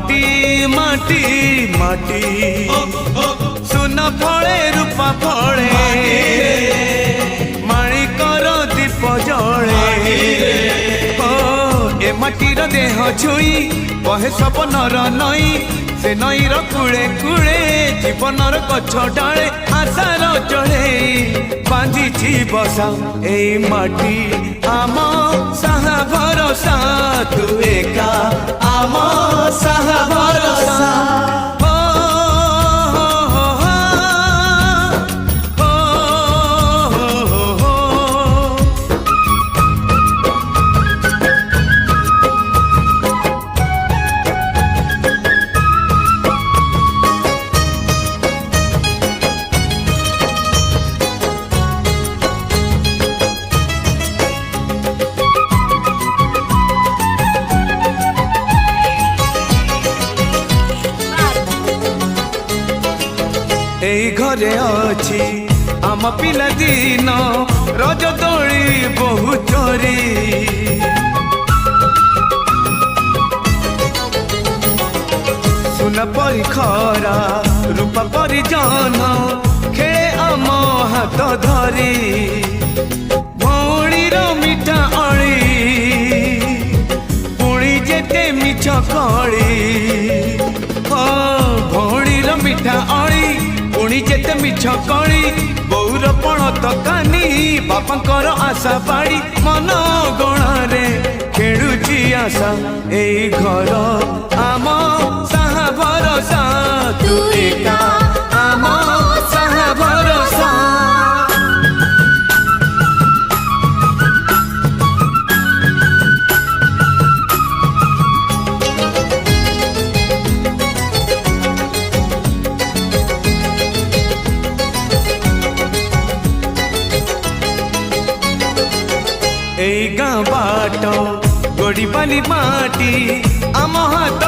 माटी माटी माटी सुन फले रूपा फले माणिकर दीप जले ए माटीर देह छुई बहे सपनर नई से नईर कूले कूले जीवनर गछ डाले आशार चढ़े बांधी बसा ए माटी आम साहा भरोसा तू एका आम साहा भरोसा एई घरे अछि आम पिला दिन रज दोली बहु चोरी सुना परी खरा रूपा परी जन खेले आम हाथ धरी भौणीर मिठा अली पुणी जेते मिछ कली भौणीर मिठा अली पुणी जेते मिछ कली बौर पण तकानी बापांकर आशा पाड़ी मन गणारे खेलुची आशा एई घर आम साहा भरोसा तू एका आम साहा भरोसा गाँ बाट गोड़ी बाली माटी आम हाथ